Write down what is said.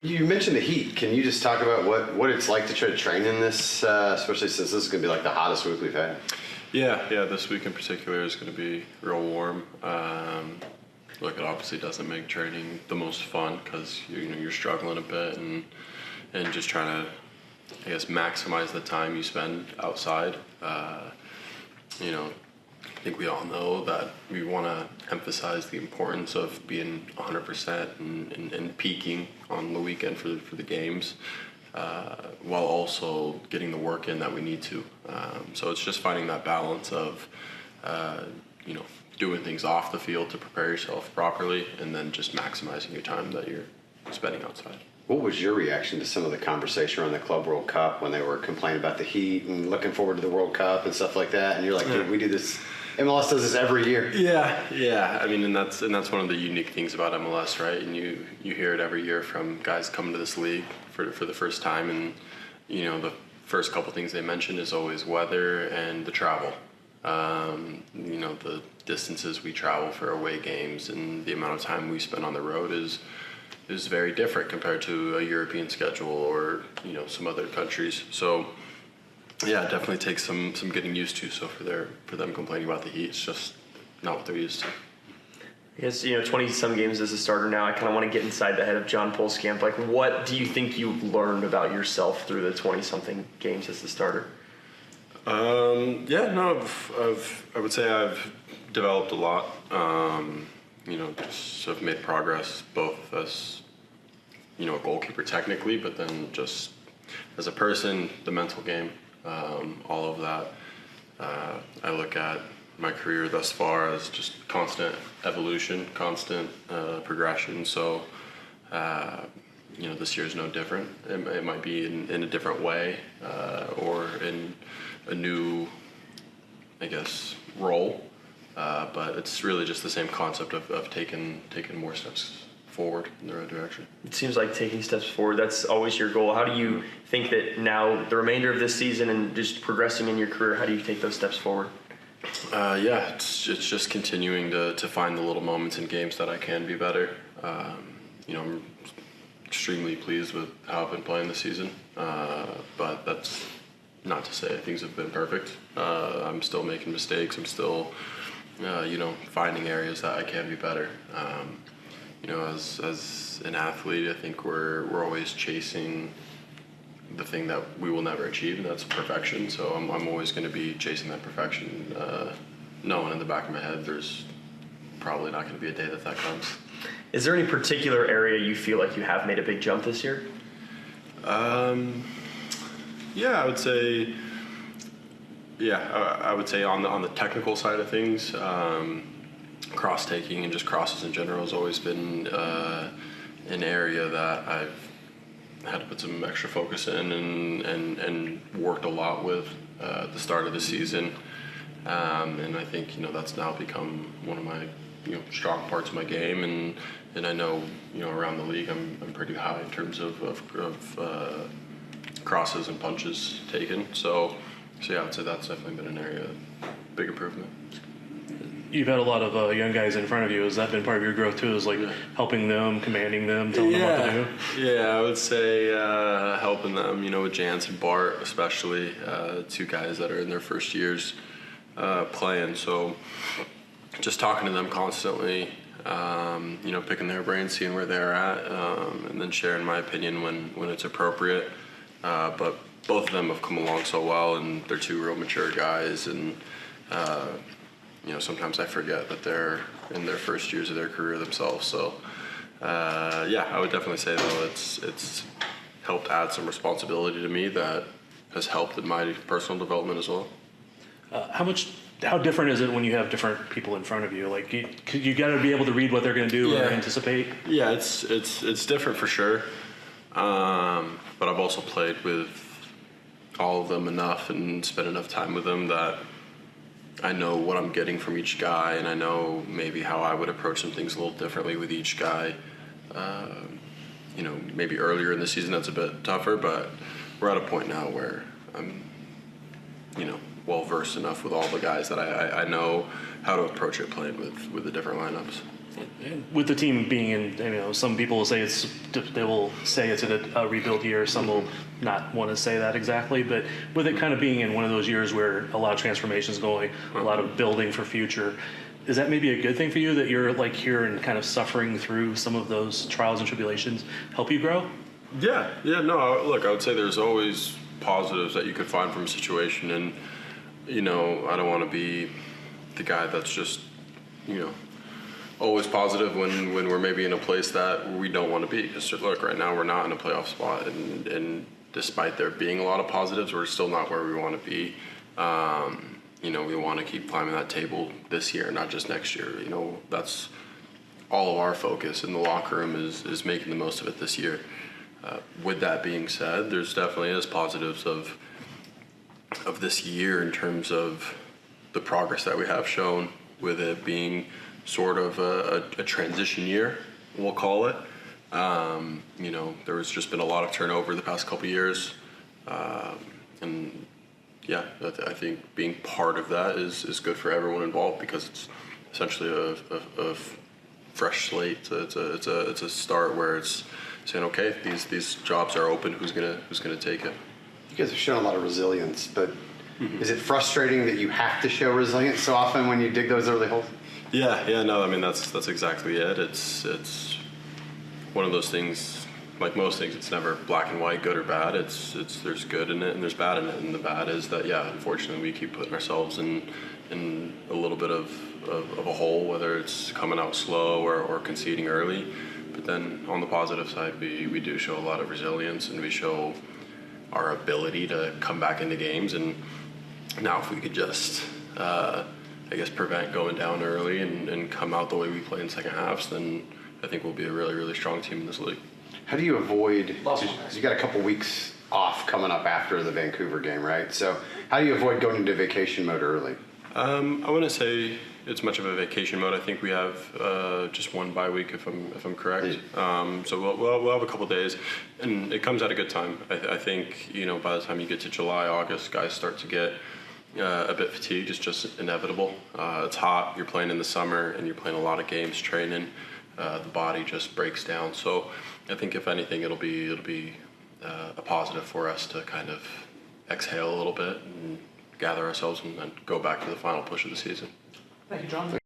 You mentioned the heat. Can you just talk about what it's like to try to train in this, especially since this is going to be like the hottest week we've had? Yeah. This week in particular is going to be real warm. Look, it obviously doesn't make training the most fun because you're struggling a bit and just trying to, I guess, maximize the time you spend outside. I think we all know that we want to emphasize the importance of being 100% and peaking on the weekend for the games, while also getting the work in that we need to. So it's just finding that balance of, doing things off the field to prepare yourself properly, and then just maximizing your time that you're spending outside. What was your reaction to some of the conversation around the Club World Cup when they were complaining about the heat and looking forward to the World Cup and stuff like that? And you're like, dude, we do this. MLS does this every year. Yeah. I mean, and that's one of the unique things about MLS, right? And you hear it every year from guys coming to this league for the first time, and the first couple things they mention is always weather and the travel. The distances we travel for away games and the amount of time we spend on the road is very different compared to a European schedule or some other countries. So yeah, it definitely takes some getting used to. So for them complaining about the heat, it's just not what they're used to. I guess 20-some games as a starter now. I kind of want to get inside the head of John Pulskamp. Like, what do you think you've learned about yourself through the 20-something games as the starter? I would say I've developed a lot. Just have made progress both as a goalkeeper technically, but then just as a person, the mental game, all of that. I look at my career thus far as just constant evolution, constant progression. So, this year is no different. It might be in a different way or in a new, I guess, role. But it's really just the same concept of taking more steps forward in the right direction. It seems like taking steps forward, that's always your goal. How do you think that now, the remainder of this season and just progressing in your career, how do you take those steps forward? It's just continuing to find the little moments in games that I can be better. I'm extremely pleased with how I've been playing this season, but that's not to say things have been perfect. I'm still making mistakes. I'm still, finding areas that I can be better. As an athlete, I think we're always chasing the thing that we will never achieve, and that's perfection. So I'm always going to be chasing that perfection, knowing in the back of my head there's probably not going to be a day that comes. Is there any particular area you feel like you have made a big jump this year? I would say. I would say on the technical side of things, cross taking and just crosses in general has always been an area that I've had to put some extra focus in and worked a lot with at the start of the season, and I think that's now become one of my strong parts of my game, and I know around the league I'm pretty high in terms of crosses and punches taken. So yeah, I'd say that's definitely been an area of big improvement. You've had a lot of young guys in front of you. Has that been part of your growth too? Is like helping them, commanding them, telling them what to do? Yeah, I would say helping them, with Jance and Bart especially, two guys that are in their first years playing. So just talking to them constantly, picking their brains, seeing where they're at, and then sharing my opinion when it's appropriate. But both of them have come along so well, and they're two real mature guys, and sometimes I forget that they're in their first years of their career themselves. So I would definitely say though it's helped add some responsibility to me that has helped in my personal development as well. How different is it when you have different people in front of you? Like you got to be able to read what they're going to do or anticipate. Yeah, it's different for sure. But I've also played with all of them enough and spent enough time with them that I know what I'm getting from each guy, and I know maybe how I would approach some things a little differently with each guy. Maybe earlier in the season that's a bit tougher, but we're at a point now where I'm, well versed enough with all the guys that I know how to approach it playing with the different lineups. with the team being in, some people will say they will say it's in a rebuild year. Some will not want to say that exactly, but with it kind of being in one of those years where a lot of transformation is going, a lot of building for future, is that maybe a good thing for you that you're like here and kind of suffering through some of those trials and tribulations help you grow? Yeah. No, look, I would say there's always positives that you could find from a situation, and I don't want to be the guy that's just always positive when we're maybe in a place that we don't want to be. Because look, right now we're not in a playoff spot, and despite there being a lot of positives, we're still not where we want to be. We want to keep climbing that table this year, not just next year. That's all of our focus in the locker room is making the most of it this year. With that being said, there's definitely is positives of this year in terms of the progress that we have shown, with it being sort of a transition year, we'll call it. There has just been a lot of turnover the past couple of years, and yeah, I think being part of that is good for everyone involved, because it's essentially a fresh slate. It's a start where it's saying, okay, these jobs are open. Who's gonna take it? You guys have shown a lot of resilience, but is it frustrating that you have to show resilience so often when you dig those early holes? Yeah. No, I mean that's exactly it. It's one of those things. Like most things, it's never black and white, good or bad. It's there's good in it and there's bad in it. And the bad is that, yeah, unfortunately, we keep putting ourselves in a little bit of a hole, whether it's coming out slow or conceding early. But then on the positive side, we do show a lot of resilience, and we show our ability to come back into games. And now if we could just, prevent going down early and come out the way we play in second halves, then I think we'll be a really, really strong team in this league. How do you avoid, because you got a couple weeks off coming up after the Vancouver game, right? So how do you avoid going into vacation mode early? I wouldn't say it's much of a vacation mode. I think we have just one bye week, if I'm correct. So we'll have a couple days, and it comes at a good time. I think by the time you get to July, August, guys start to get a bit fatigued. It's just inevitable. It's hot. You're playing in the summer, and you're playing a lot of games, training. The body just breaks down. So I think if anything, it'll be a positive for us to kind of exhale a little bit and gather ourselves and then go back to the final push of the season. Thank you, John.